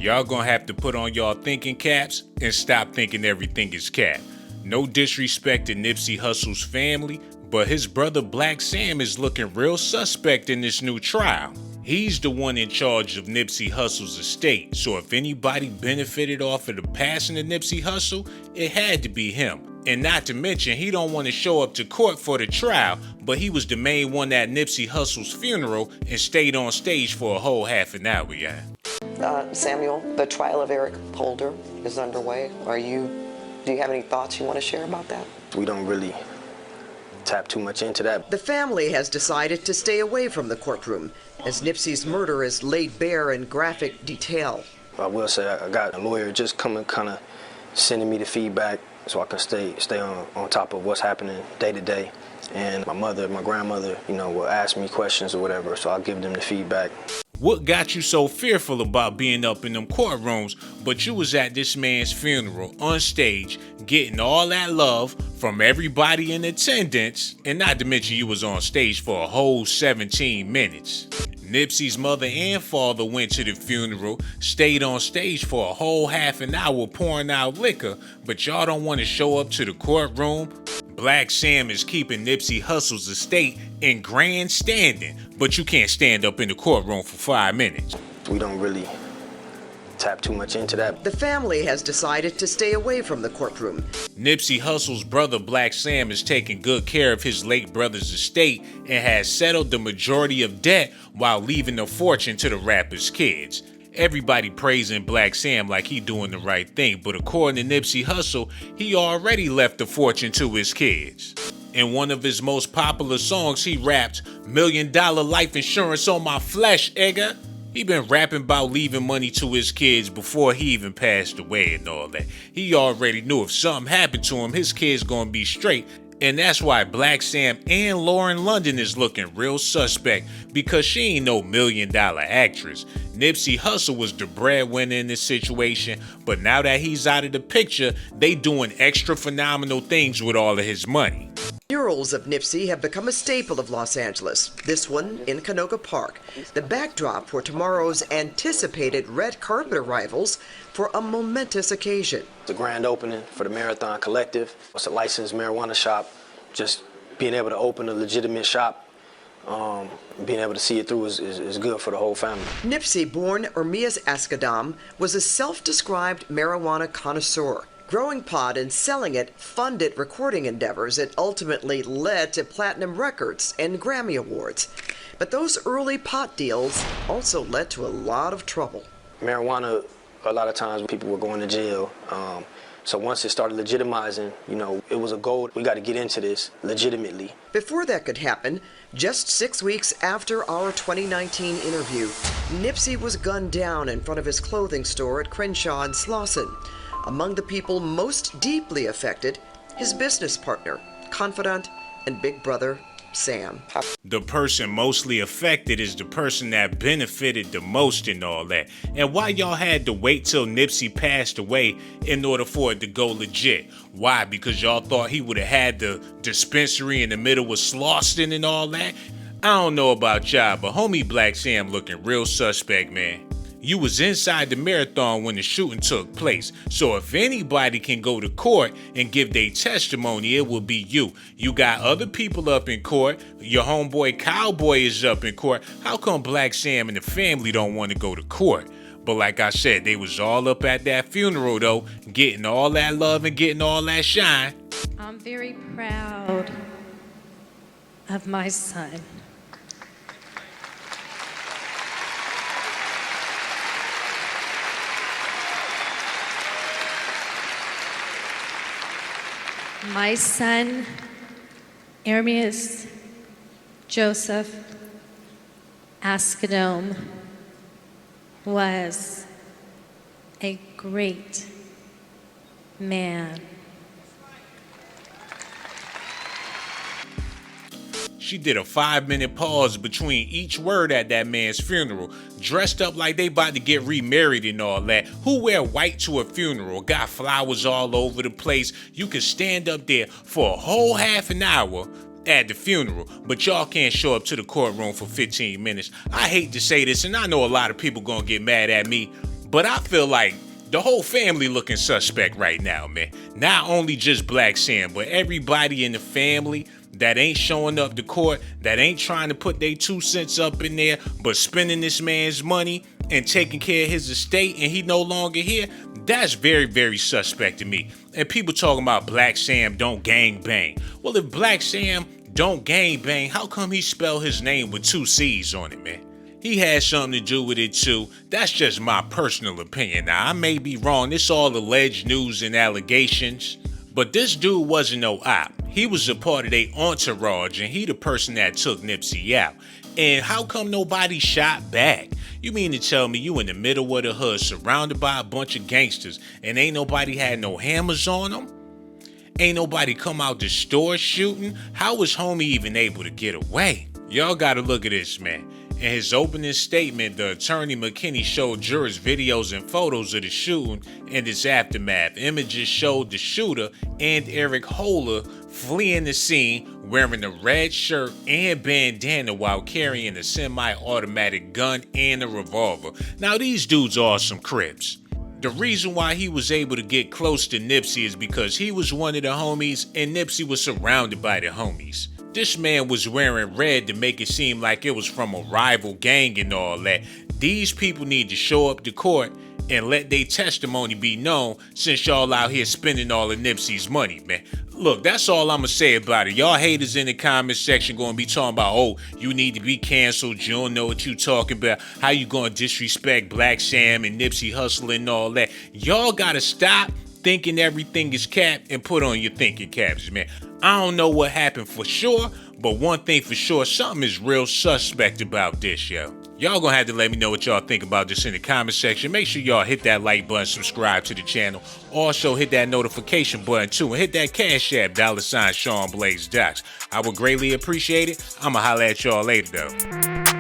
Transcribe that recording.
Y'all gonna have to put on y'all thinking caps and stop thinking everything is cap. No disrespect to Nipsey Hussle's family, but his brother Blacc Sam is looking real suspect in this new trial. He's the one in charge of Nipsey Hussle's estate, so if anybody benefited off of the passing of Nipsey Hussle, it had to be him. And not to mention, he don't want to show up to court for the trial, but he was the main one at Nipsey Hussle's funeral and stayed on stage for a whole half an hour, yeah. Samuel, the trial of Eric Holder is underway. Do you have any thoughts you want to share about that? We don't really tap too much into that. The family has decided to stay away from the courtroom as Nipsey's murder is laid bare in graphic detail. I will say I got a lawyer just coming, kind of sending me the feedback so I can stay on top of what's happening day to day. And my grandmother, will ask me questions or whatever, so I'll give them the feedback. What got you so fearful about being up in them courtrooms, but you was at this man's funeral on stage getting all that love from everybody in attendance, and not to mention you was on stage for a whole 17 minutes. Nipsey's mother and father went to the funeral, stayed on stage for a whole half an hour pouring out liquor, but y'all don't want to show up to the courtroom. Blacc Sam is keeping Nipsey Hussle's estate in grandstanding, but you can't stand up in the courtroom for 5 minutes. We don't really tap too much into that. The family has decided to stay away from the courtroom. Nipsey Hussle's brother Blacc Sam is taking good care of his late brother's estate and has settled the majority of debt while leaving a fortune to the rapper's kids. Everybody praising Blacc Sam like he doing the right thing, but according to Nipsey Hussle, he already left a fortune to his kids. In one of his most popular songs, he rapped, $1 million life insurance on my flesh, Egga. He been rapping about leaving money to his kids before he even passed away and all that. He already knew if something happened to him, his kids gonna be straight. And that's why Blacc Sam and Lauren London is looking real suspect, because she ain't no $1 million actress. Nipsey Hussle was the breadwinner in this situation, but now that he's out of the picture, they doing extra phenomenal things with all of his money. Murals of Nipsey have become a staple of Los Angeles, this one in Canoga Park, the backdrop for tomorrow's anticipated red carpet arrivals for a momentous occasion. The grand opening for the Marathon Collective. It's a licensed marijuana shop. Just being able to open a legitimate shop, being able to see it through is good for the whole family. Nipsey, born Ermias Ascadam, was a self-described marijuana connoisseur. Growing pot and selling it funded recording endeavors that ultimately led to platinum records and Grammy Awards. But those early pot deals also led to a lot of trouble. Marijuana, a lot of times people were going to jail. So once it started legitimizing, it was a goal. We got to get into this legitimately. Before that could happen, just 6 weeks after our 2019 interview, Nipsey was gunned down in front of his clothing store at Crenshaw and Slauson. Among the people most deeply affected, his business partner, confidant, and big brother, Sam. The person mostly affected is the person that benefited the most in all that. And why y'all had to wait till Nipsey passed away in order for it to go legit? Why? Because y'all thought he would have had the dispensary in the middle with Slauson and all that? I don't know about y'all, but homie Blacc Sam looking real suspect, man. You was inside the marathon when the shooting took place, so if anybody can go to court and give their testimony, it will be you. You got other people up in court. Your homeboy Cowboy is up in court. How come Blacc Sam and the family don't want to go to court? But like I said, they was all up at that funeral though, getting all that love and getting all that shine. I'm very proud of my son. My son, Ermias Joseph Ascadome, was a great man. She did a 5-minute pause between each word at that man's funeral, dressed up like they about to get remarried and all that. Who wear white to a funeral? Got flowers all over the place. You can stand up there for a whole half an hour at the funeral, but y'all can't show up to the courtroom for 15 minutes. I hate to say this, and I know a lot of people gonna get mad at me, But I feel like the whole family looking suspect right now, man. Not only just Blacc Sam, but everybody in the family that ain't showing up to court, that ain't trying to put their 2 cents up in there, but spending this man's money and taking care of his estate, and he no longer here. That's very, very suspect to me. And people talking about Blacc Sam don't gang bang. Well, if Blacc Sam don't gang bang, how come he spelled his name with 2 C's on it, man? He had something to do with it too. That's just my personal opinion. Now, I may be wrong. This all alleged news and allegations. But this dude wasn't no op. He was a part of their entourage, and he the person that took Nipsey out. And how come nobody shot back? You mean to tell me you in the middle of the hood, surrounded by a bunch of gangsters, and ain't nobody had no hammers on them? Ain't nobody come out the store shooting? How was homie even able to get away? Y'all gotta look at this, man. In his opening statement, the attorney McKinney showed jurors videos and photos of the shooting and its aftermath. Images showed the shooter and Eric Holder fleeing the scene wearing a red shirt and bandana while carrying a semi-automatic gun and a revolver. Now these dudes are some Crips. The reason why he was able to get close to Nipsey is because he was one of the homies and Nipsey was surrounded by the homies. This man was wearing red to make it seem like it was from a rival gang and all that. These people need to show up to court and let their testimony be known, since y'all out here spending all of Nipsey's money, man. Look, that's all I'm gonna say about it. Y'all haters in the comment section gonna be talking about, oh, you need to be canceled, you don't know what you talking about, how you gonna disrespect Blacc Sam and Nipsey Hussle and all that. Y'all gotta stop thinking everything is cap and put on your thinking caps, man. I don't know what happened for sure, but one thing for sure, something is real suspect about this, yo. Y'all gonna have to let me know what y'all think about this in the comment section. Make sure y'all hit that like button, subscribe to the channel. Also hit that notification button too, and hit that Cash App, $ShawnBlazeDocs. I would greatly appreciate it. I'ma holla at y'all later though.